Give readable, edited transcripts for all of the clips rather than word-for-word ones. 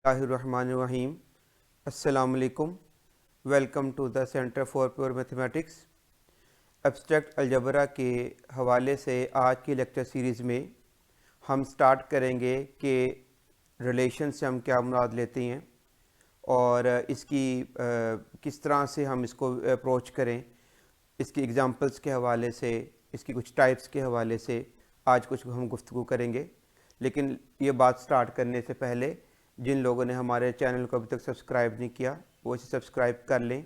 बिस्मिल्लाहिर्रहमानिर्रहीम। अस्सलामु अलैकुम। Welcome to the centre for pure mathematics. Abstract algebra के हवाले से आज की लेक्चर सीरीज़ में हम स्टार्ट करेंगे कि रिलेशन से हम क्या मुराद लेते हैं और इसकी किस तरह से हम इसको अप्रोच करें। इसकी एग्ज़ाम्पल्स के हवाले से, इसकी कुछ टाइप्स के हवाले से आज कुछ हम गुफ्तगू करेंगे। लेकिन ये बात स्टार्ट करने से पहले जिन लोगों ने हमारे चैनल को अभी तक सब्सक्राइब नहीं किया वो इसे सब्सक्राइब कर लें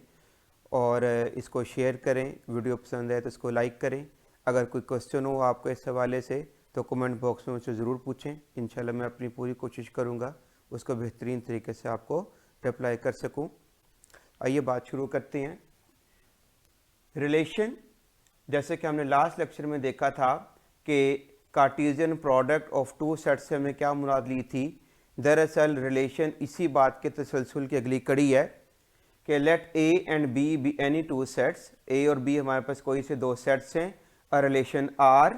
और इसको शेयर करें। वीडियो पसंद है तो इसको लाइक करें। अगर कोई क्वेश्चन हो आपको इस हवाले से तो कमेंट बॉक्स में मुझसे ज़रूर पूछें। इंशाल्लाह मैं अपनी पूरी कोशिश करूँगा उसको बेहतरीन तरीके से आपको रिप्लाई कर सकूँ। आइए बात शुरू करते हैं। रिलेशन, जैसे कि हमने लास्ट लेक्चर में देखा था कि Cartesian product of two sets से हमें क्या मुराद ली थी। दरअसल रिलेशन इसी बात के तसलसल की अगली कड़ी है कि let A and B any two sets. ए और बी हमारे पास कोई से दो सेट्स हैं। A relation R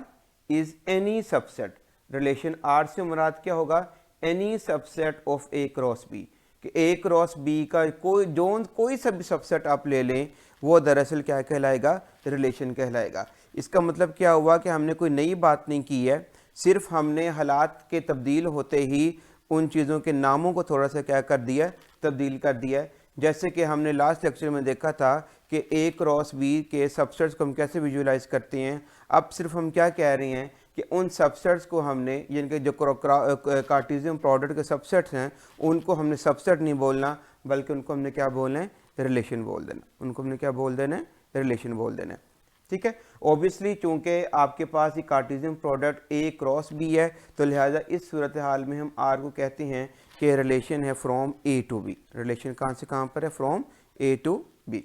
is any subset. Relation R से मुराद क्या होगा? Any subset of A cross B, कि ए क्रॉस बी का कोई सा भी सबसेट आप ले लें वो दरअसल क्या कहलाएगा? रिलेशन कहलाएगा। इसका मतलब क्या हुआ कि हमने कोई नई बात नहीं की है, सिर्फ हमने हालात के तब्दील होते ही उन चीज़ों के नामों को थोड़ा सा क्या कर दिया? तब्दील कर दिया है। जैसे कि हमने लास्ट लेक्चर में देखा था कि ए क्रॉस बी के सबसेट्स को हम कैसे विजुलाइज करते हैं। अब सिर्फ हम क्या कह रहे हैं कि उन सबसेट्स को हमने, यानी कि जो कार्टेशियन प्रोडक्ट के सबसेट्स हैं उनको हमने सबसेट नहीं बोलना, बल्कि उनको हमने क्या बोलना है? रिलेशन बोल देना। उनको हमने क्या बोल देना है? रिलेशन बोल देना है। ठीक है। ऑब्वियसली चूंकि आपके पास ये Cartesian product A cross B है तो लिहाजा इस सूरत हाल में हम आर को कहते हैं कि रिलेशन है फ्रॉम ए टू बी। रिलेशन कहाँ से कहाँ पर है? From A to B.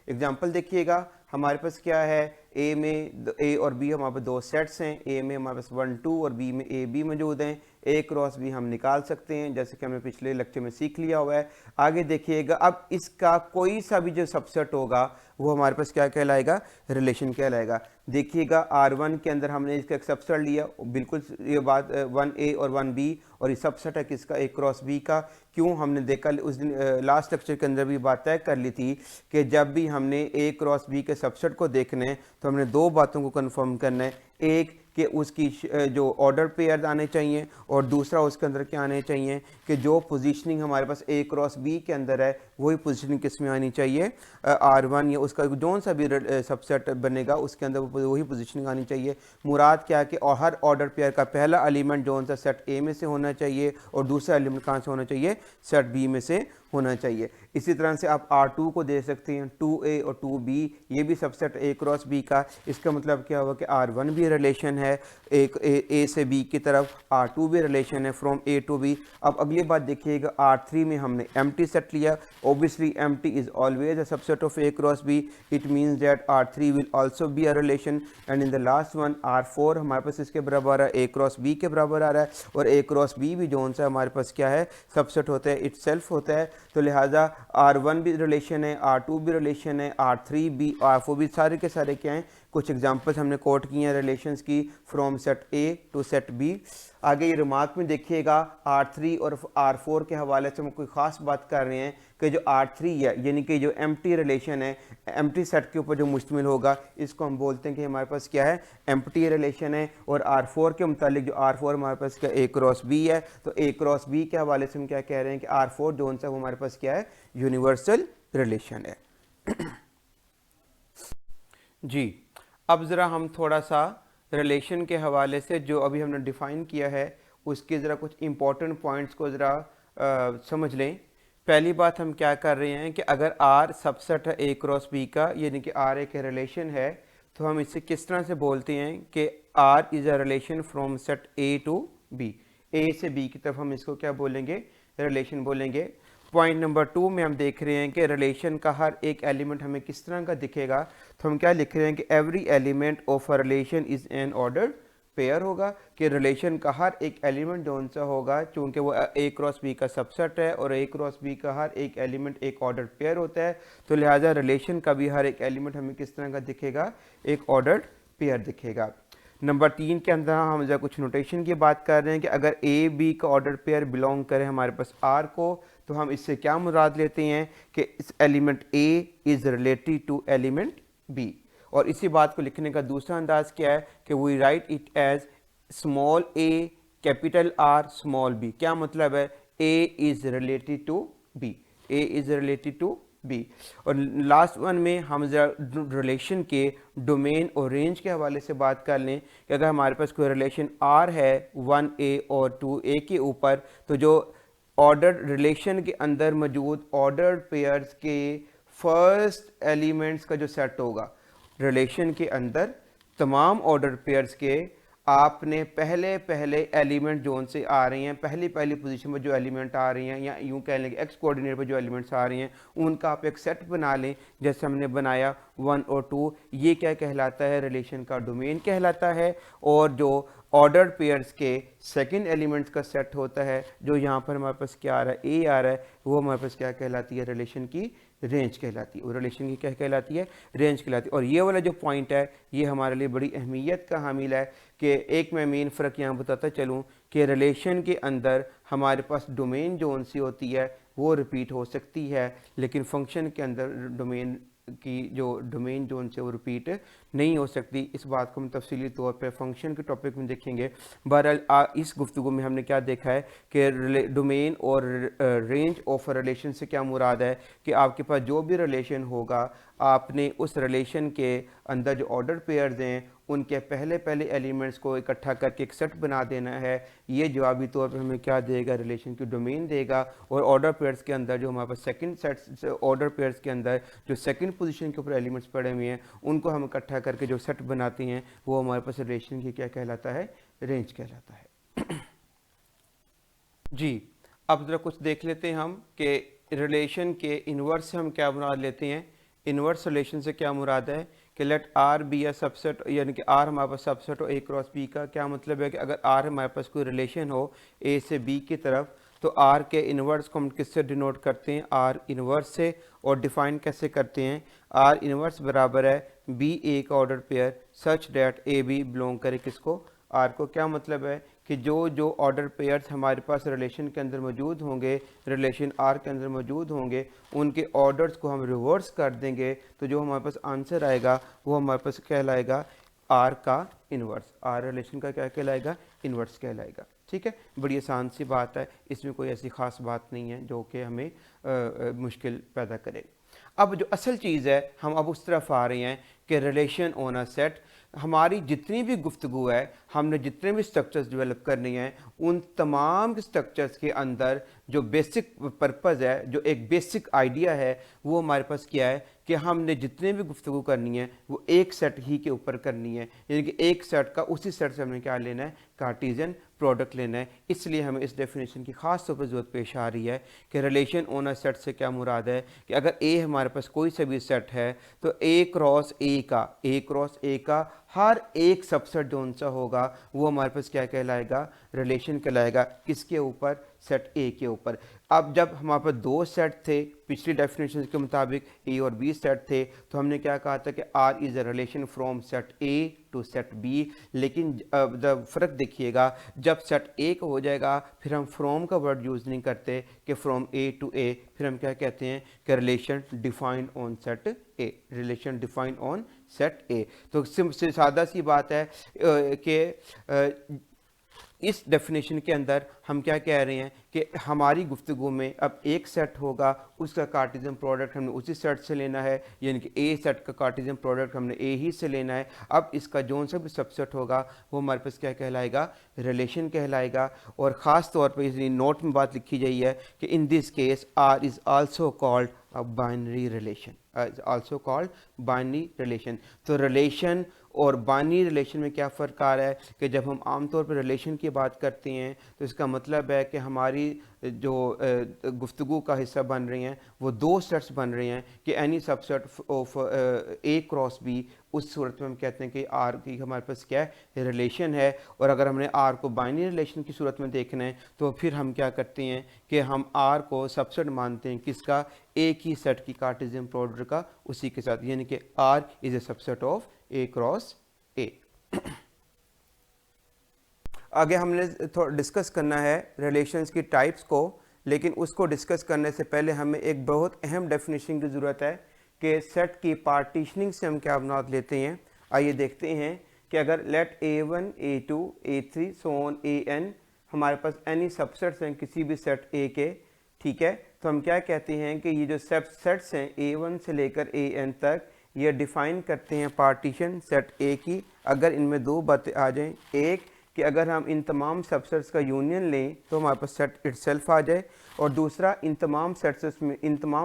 Example देखिएगा, हमारे पास क्या है? ए में ए और बी हमारे पास दो सेट्स हैं। ए में हमारे पास 1 2 और बी में ए बी मौजूद हैं। ए क्रॉस बी हम निकाल सकते हैं जैसे कि हमने पिछले लेक्चर में सीख लिया हुआ है। आगे देखिएगा, अब इसका कोई सा भी जो सबसेट होगा वो हमारे पास क्या कहलाएगा? रिलेशन कहलाएगा। देखिएगा R1 के अंदर हमने इसका एक सबसेट लिया, बिल्कुल ये बात 1A और 1B, और ये सबसेट है किसका? ए क्रॉस बी का। क्यों? हमने देखा उस दिन लास्ट लेक्चर के अंदर भी बात तय कर ली थी कि जब भी हमने ए क्रॉस बी के सबसेट को देखना है तो हमने दो बातों को कंफर्म करना है। एक कि उसकी जो ऑर्डर पेयर आने चाहिए, और दूसरा उसके अंदर क्या आने चाहिए कि जो पोजीशनिंग हमारे पास ए क्रॉस बी के अंदर है वही पोजीशनिंग किस में आनी चाहिए? R1 या उसका जो सा भी सबसेट बनेगा उसके अंदर वही पोजीशनिंग आनी चाहिए। मुराद क्या है कि और हर ऑर्डर पेयर का पहला एलिमेंट जो सा सेट ए में से होना चाहिए और दूसरा एलिमेंट कहाँ से होना चाहिए? सेट बी में से होना चाहिए। इसी तरह से आप R2 को दे सकते हैं, 2A और 2B, ये भी सबसेट ए क्रॉस बी का। इसका मतलब क्या हुआ कि R1 भी रिलेशन है एक ए से बी की तरफ, R2 भी रिलेशन है फ्रॉम ए टू बी। अब अगली बात देखिएगा, R3 में हमने एम्प्टी सेट लिया। Obviously empty is always a subset of A cross B, it means that R3 will also be a relation. And in the last one R4 हमारे पास इसके बराबर है, ए क्रॉस बी के बराबर आ रहा है, और ए क्रॉस बी भी जो सा हमारे पास क्या है? सबसेट होता है, इट सेल्फ होता है। तो लिहाजा R1 भी रिलेशन है, R2 भी रिलेशन है, R3 भी, R4 भी, सारे के सारे क्या हैं? कुछ एग्जांपल्स हमने कोट किए हैं रिलेशंस की from set A to set B. आगे ये रिमार्क में देखिएगा, R3 और R4 के हवाले से हम कोई ख़ास बात कर रहे हैं कि जो R3 है, यानी कि जो एम्प्टी रिलेशन है, एम्प्टी सेट के ऊपर जो मुश्तमिल होगा, इसको हम बोलते हैं कि हमारे पास क्या है? एम्प्टी रिलेशन है। और R4 के मुतालिक जो R4 हमारे पास क्या? ए क्रॉस बी है। तो ए क्रॉस बी के हवाले से हम क्या कह रहे हैं कि R4 जो सा वो हमारे पास क्या है? यूनिवर्सल रिलेशन है। जी, अब ज़रा हम थोड़ा सा रिलेशन के हवाले से जो अभी हमने डिफ़ाइन किया है उसके ज़रा कुछ इंपॉर्टेंट पॉइंट्स को ज़रा समझ लें। पहली बात हम क्या कर रहे हैं कि अगर R सबसेट है ए क्रॉस बी का, यानी कि R एक रिलेशन है, तो हम इसे किस तरह से बोलते हैं कि R is a relation from set A to B. A से बी की तरफ हम इसको क्या बोलेंगे? रिलेशन बोलेंगे। पॉइंट नंबर 2 में हम देख रहे हैं कि रिलेशन का हर एक एलिमेंट हमें किस तरह का दिखेगा। तो हम क्या लिख रहे हैं कि every element of a relation is an ordered pair होगा, कि रिलेशन का हर एक एलिमेंट जो सा होगा, चूंकि वो ए क्रॉस बी का सबसेट है और ए क्रॉस बी का हर एक एलिमेंट एक ऑर्डर्ड पेयर होता है, तो लिहाजा रिलेशन का भी हर एक एलिमेंट हमें किस तरह का दिखेगा? एक ऑर्डर्ड पेयर दिखेगा। नंबर 3 के अंदर हम जब कुछ नोटेशन की बात कर रहे हैं कि अगर ए बी का ऑर्डर पेयर बिलोंग करे हमारे पास आर को, तो हम इससे क्या मुराद लेते हैं कि इस element A is related to element B. और इसी बात को लिखने का दूसरा अंदाज क्या है कि we write it as small a capital R small b. क्या मतलब है? A is related to B, a is related to b. और लास्ट वन में हम रिलेशन के डोमेन और रेंज के हवाले से बात कर लें कि अगर हमारे पास कोई रिलेशन आर है 1a और 2a के ऊपर, तो जो ऑर्डर रिलेशन के अंदर मौजूद ऑर्डर्ड पेयर्स के फर्स्ट एलिमेंट्स का जो सेट होगा, रिलेशन के अंदर तमाम ऑर्डर पेयर्स के आपने पहले पहले एलिमेंट जोन से आ रही हैं, पहली पहली पोजीशन पर जो एलिमेंट आ रही हैं, या यूं कह लें कि एक्स कोऑर्डिनेट पर जो एलिमेंट्स आ रही हैं, उनका आप एक सेट बना लें जैसे हमने बनाया 1 और 2। ये क्या कहलाता है? रिलेशन का डोमेन कहलाता है। और जो ऑर्डर्ड पेयर्स के सेकंड एलिमेंट्स का सेट होता है, जो यहाँ पर हमारे पास क्या आ रहा है, ए आ रहा है, वो हमारे पास क्या कहलाती है? रिलेशन की रेंज कहलाती है। और रिलेशन की क्या कहलाती है? रेंज कहलाती है। और ये वाला जो पॉइंट है, ये हमारे लिए बड़ी अहमियत का हामिल है कि एक मैं मेन फ़र्क यहाँ बताता चलूँ कि रिलेशन के अंदर हमारे पास डोमेन जोन सी होती है वो रिपीट हो सकती है, लेकिन फंक्शन के अंदर डोमेन की जो डोमेन जोन से वो रिपीट नहीं हो सकती। इस बात को हम तफसीली तौर पर फंक्शन के टॉपिक में देखेंगे। बहरहाल इस गुफ्तगू में हमने क्या देखा है कि डोमेन और रेंज ऑफ रिलेशन से क्या मुराद है कि आपके पास जो भी रिलेशन होगा, आपने उस रिलेशन के अंदर जो ऑर्डर पेयर्स हैं उनके पहले पहले एलिमेंट्स को इकट्ठा करके एक सेट बना देना है। ये जवाबी तौर पर हमें क्या देगा? रिलेशन की डोमेन देगा। और ऑर्डर पेयर्स के अंदर जो हमारे पास सेकंड सेट, ऑर्डर पेयर्स के अंदर जो सेकंड पोजीशन के ऊपर एलिमेंट्स पड़े हुए हैं, उनको हम इकट्ठा करके जो सेट बनाते हैं, वो हमारे पास रिलेशन की क्या कहलाता है? रेंज कहलाता है। जी, अब ज़रा कुछ देख लेते हैं हम कि रिलेशन के इन्वर्स से हम क्या मुराद लेते हैं। इन्वर्स रिलेशन से क्या मुराद है कि लेट आर बी या सबसेट, यानी कि आर हमारे पास सबसेट हो ए क्रॉस बी का। क्या मतलब है कि अगर आर हमारे पास कोई रिलेशन हो ए से बी की तरफ, तो आर के इन्वर्स को हम किससे डिनोट करते हैं? आर इन्वर्स से। और डिफाइन कैसे करते हैं? आर इन्वर्स बराबर है बी ए का order pair such that A B belong करे किसको? आर को। क्या मतलब है कि जो जो ऑर्डर पेयर्स हमारे पास रिलेशन के अंदर मौजूद होंगे, रिलेशन आर के अंदर मौजूद होंगे, उनके ऑर्डर्स को हम रिवर्स कर देंगे, तो जो हमारे पास आंसर आएगा वो हमारे पास कहलाएगा आर का इन्वर्स। आर रिलेशन का क्या कहलाएगा? इन्वर्स कहलाएगा। ठीक है, बड़ी आसान सी बात है, इसमें कोई ऐसी ख़ास बात नहीं है जो कि हमें मुश्किल पैदा करे। अब जो असल चीज़ है, हम अब उस तरफ आ रहे हैं कि रिलेशन ऑन अ सेट। हमारी जितनी भी गुफ्तगू है, हमने जितने भी स्ट्रक्चर्स डेवलप करनी हैं, उन तमाम स्ट्रक्चर्स के अंदर जो बेसिक पर्पज़ है, जो एक बेसिक आइडिया है, वो हमारे पास क्या है कि हमने जितने भी गुफ्तगू करनी है वो एक सेट ही के ऊपर करनी है। यानी कि एक सेट का, उसी सेट से हमने क्या लेना है? कार्टेशियन प्रोडक्ट लेना है। इसलिए हमें इस डेफिनेशन की ख़ास तौर पर ज़रूरत पेश आ रही है कि रिलेशन ऑन अ सेट से क्या मुराद है कि अगर ए हमारे पास कोई सा भी सेट है, तो ए क्रॉस ए का हर एक सबसेट जो सा होगा वो हमारे पास क्या कहलाएगा? रिलेशन कहलाएगा। किसके ऊपर? सेट ए के ऊपर। अब जब हमारे पास दो सेट थे, पिछली डेफिनेशन के मुताबिक ए और बी सेट थे, तो हमने क्या कहा था कि R is a relation from set A to set B. लेकिन फ़र्क देखिएगा, जब सेट ए का हो जाएगा फिर हम फ्रॉम का वर्ड यूज़ नहीं करते कि फ्रॉम ए टू ए, फिर हम क्या कहते हैं कि relation defined on set A, relation defined on set ए। तो सिंपल सादा सी बात है कि इस डेफिनेशन के अंदर हम क्या कह रहे हैं कि हमारी गुफ्तगू में अब एक सेट होगा, उसका कार्टेशियन प्रोडक्ट हमने उसी सेट से लेना है, यानी कि ए सेट का कार्टेशियन प्रोडक्ट हमने ए ही से लेना है। अब इसका जो सा भी सबसेट होगा वो हमारे पास क्या कहलाएगा? रिलेशन कहलाएगा। और ख़ास तौर पर इस नोट में बात लिखी गई है कि in this case R is also called a binary relation, also called binary relation. तो रिलेशन और बाइनरी रिलेशन में क्या फ़र्क आ रहा है कि जब हम आमतौर पर रिलेशन की बात करते हैं तो इसका मतलब है कि हमारी जो गुफ्तगू का हिस्सा बन रही हैं वो दो सेट्स बन रहे हैं कि any subset of A cross B. उस सूरत में हम कहते हैं कि आर की हमारे पास क्या है? रिलेशन है। और अगर हमने आर को बाइनरी रिलेशन की सूरत में देखना है तो फिर हम क्या करते हैं कि हम आर को सबसेट मानते हैं किसका? एक ही सेट की कार्टेशियन प्रोडक्ट का उसी के साथ, यानी कि R is a subset of A cross A. आगे हमने थोड़ा डिस्कस करना है रिलेशंस की टाइप्स को, लेकिन उसको डिस्कस करने से पहले हमें एक बहुत अहम डेफिनेशन की ज़रूरत है कि सेट की पार्टीशनिंग से हम क्या बुनियाद लेते हैं। आइए देखते हैं कि अगर late A1 A2 A3 so on AN हमारे पास एनी सबसेट्स हैं किसी भी सेट A के, ठीक है, तो हम क्या कहते हैं कि ये जो सेट्स हैं A1 से लेकर AN तक ये डिफ़ाइन करते हैं पार्टीशन सेट A की। अगर इनमें दो बातें आ जाएं, एक कि अगर हम इन तमाम सबसेट्स का यूनियन लें तो हमारे पास सेट इटसेल्फ आ जाए, और दूसरा इन तमाम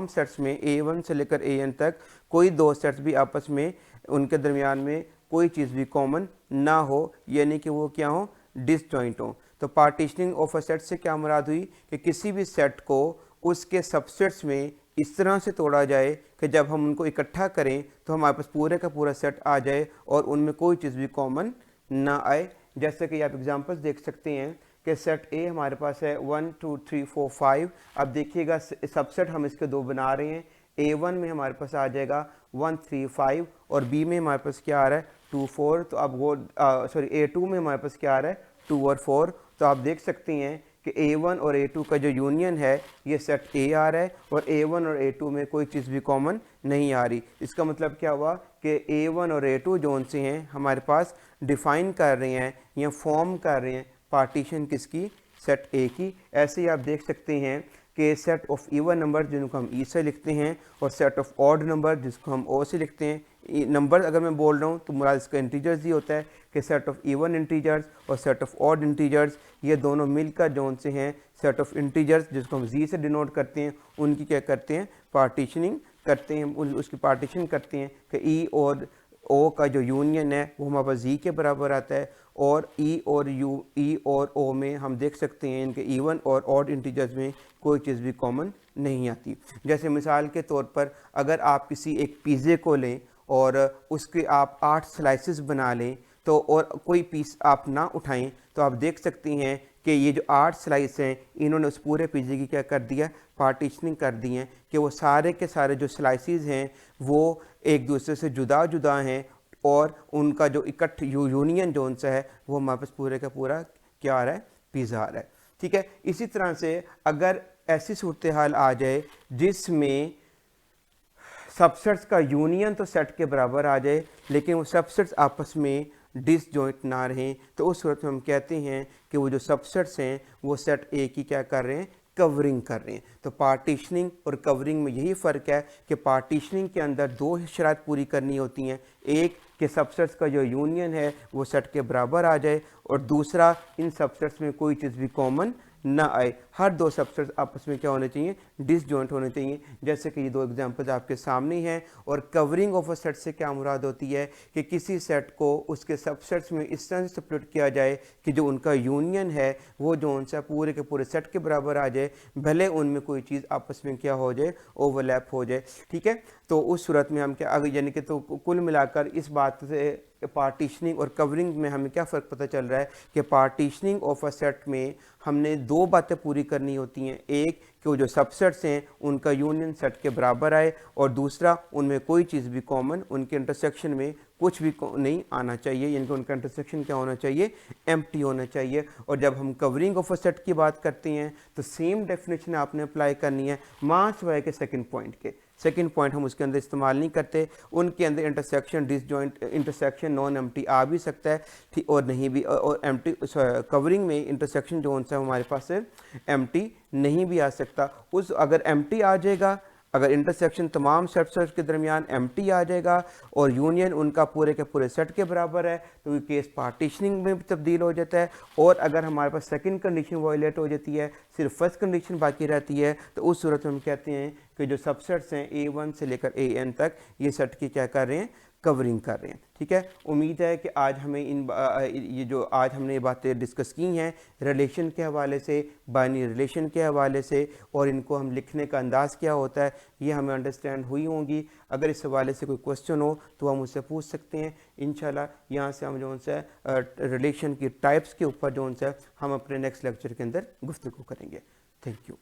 सेट्स में A1 से लेकर AN तक कोई दो सेट्स भी आपस में उनके दरमियान में कोई चीज़ भी कॉमन ना हो, यानी कि वो क्या हो, डिसजॉइंट हो। तो पार्टीशनिंग ऑफ अ सेट से क्या मुराद हुई कि किसी भी सेट को उसके सबसेट्स में इस तरह से तोड़ा जाए कि जब हम उनको इकट्ठा करें तो हमारे पास पूरे का पूरा सेट आ जाए और उनमें कोई चीज़ भी कॉमन ना आए। जैसे कि आप एग्जांपल्स देख सकते हैं कि सेट ए हमारे पास है 1 2 3 4 5। अब देखिएगा सबसेट हम इसके दो बना रहे हैं। A1 में हमारे पास आ जाएगा 1 3 5 और B में हमारे पास क्या आ रहा है 2 4। तो अब वो A2 में हमारे पास क्या आ रहा है 2 और 4। तो आप देख सकते हैं कि A1 और A2 का जो यूनियन है ये सेट A आ रहा है और A1 और A2 में कोई चीज़ भी कॉमन नहीं आ रही। इसका मतलब क्या हुआ कि A1 और A2 जोन से हैं हमारे पास डिफ़ाइन कर रहे हैं या फॉर्म कर रहे हैं पार्टीशन किसकी, सेट A की। ऐसे ही आप देख सकते हैं कि सेट ऑफ इवन नंबर जिनको हम E से लिखते हैं और सेट ऑफ ऑड नंबर जिसको हम O से लिखते हैं। नंबर अगर मैं बोल रहा हूँ तो मुराद इसका इंटीजर्स ही होता है कि सेट ऑफ इवन इंटीजर्स और सेट ऑफ ऑड इंटीजर्स ये दोनों मिलकर जोन से हैं सेट ऑफ इंटीजर्स जिसको हम Z से डिनोट करते हैं, उनकी क्या करते हैं पार्टीशनिंग करते हैं, उसकी पार्टीशन करते हैं कि E और O का जो यूनियन है वो हमारे पास Z के बराबर आता है, और E और O में हम देख सकते हैं इनके इवन और ऑड इंटीजर्स में कोई चीज़ भी कॉमन नहीं आती। जैसे मिसाल के तौर पर अगर आप किसी एक पिज़्ज़े को लें और उसके आप 8 स्लाइसेस बना लें तो और कोई पीस आप ना उठाएं तो आप देख सकते हैं कि ये जो 8 स्लाइस हैं इन्होंने उस पूरे पिज़्ज़े की क्या कर दिया, पार्टीशनिंग कर दी हैं कि वो सारे के सारे जो स्लाइसेस हैं वो एक दूसरे से जुदा जुदा हैं और उनका जो इकट्ठ यूनियन जोन सा है वो हमारे पास पूरे का पूरा क्या आ रहा है, पिज़्ज़ा आ रहा है। ठीक है, इसी तरह से अगर ऐसी सूरत हाल आ जाए जिसमें सबसेट्स का यूनियन तो सेट के बराबर आ जाए लेकिन वो सबसेट्स आपस में डिसजॉइंट ना रहें, तो उस सूरत में हम कहते हैं कि वो जो सबसेट्स हैं वो सेट ए की क्या कर रहे हैं, कवरिंग कर रहे हैं। तो पार्टीशनिंग और कवरिंग में यही फ़र्क है कि पार्टीशनिंग के अंदर दो शर्त पूरी करनी होती हैं, एक कि सबसेट्स का जो यूनियन है वो सेट के बराबर आ जाए और दूसरा इन सबसेट्स में कोई चीज़ भी कॉमन ना आए। हर दो सबसेट्स आपस में क्या होने चाहिए, डिसजॉइंट होने चाहिए। जैसे कि ये दो एग्जांपल्स आपके सामने हैं। और कवरिंग ऑफ अ सेट से क्या मुराद होती है कि किसी सेट को उसके सबसेट्स में इस तरह से स्प्लिट किया जाए कि जो उनका यूनियन है वो जो उनसे पूरे के पूरे सेट के बराबर आ जाए, भले उनमें कोई चीज़ आपस में क्या हो जाए, ओवरलैप हो जाए। ठीक है, तो उस सूरत में हम क्या आगे यानी कि तो कुल मिलाकर इस बात से पार्टीशनिंग और कवरिंग में हमें क्या फ़र्क पता चल रहा है कि पार्टीशनिंग ऑफ अ सेट में हमने दो बातें पूरी करनी होती हैं, एक कि वो जो सबसेट्स हैं उनका यूनियन सेट के बराबर आए और दूसरा उनमें कोई चीज़ भी कॉमन, उनके इंटरसेक्शन में कुछ भी नहीं आना चाहिए, यानी कि उनका इंटरसेक्शन क्या होना चाहिए, एम्प्टी होना चाहिए। और जब हम कवरिंग ऑफ अ सेट की बात करते हैं तो सेम डेफिनेशन आपने अप्लाई करनी है मां सिवाय के सेकंड पॉइंट के। सेकंड पॉइंट हम उसके अंदर इस्तेमाल नहीं करते, उनके अंदर intersection disjoint intersection non empty आ भी सकता है ठीक और नहीं भी, और एम्प्टी कवरिंग में इंटरसेक्शन जोन सा हमारे पास एम्प्टी नहीं भी आ सकता। उस अगर एम्प्टी आ जाएगा, अगर इंटरसेक्शन तमाम सबसेट्स के दरमियान एम्प्टी आ जाएगा और यूनियन उनका पूरे के पूरे सेट के बराबर है तो ये केस पार्टीशनिंग में तब्दील हो जाता है। और अगर हमारे पास सेकंड कंडीशन वायलेट हो जाती है, सिर्फ फर्स्ट कंडीशन बाकी रहती है, तो उस सूरत में हम कहते हैं कि जो सबसेट्स हैं A1 से लेकर AN तक ये सेट की क्या कर रहे हैं, कवरिंग कर रहे हैं। ठीक है, उम्मीद है कि आज हमें ये जो आज हमने ये बातें डिस्कस की हैं रिलेशन के हवाले से, बाइनरी रिलेशन के हवाले से, और इनको हम लिखने का अंदाज़ क्या होता है ये हमें अंडरस्टैंड हुई होंगी। अगर इस हवाले से कोई क्वेश्चन हो तो हम मुझसे पूछ सकते हैं। इंशाल्लाह यहाँ से हम जो है रिलेशन की टाइप्स के ऊपर जो है हम अपने नेक्स्ट लेक्चर के अंदर गुफ्तगू करेंगे। Thank you.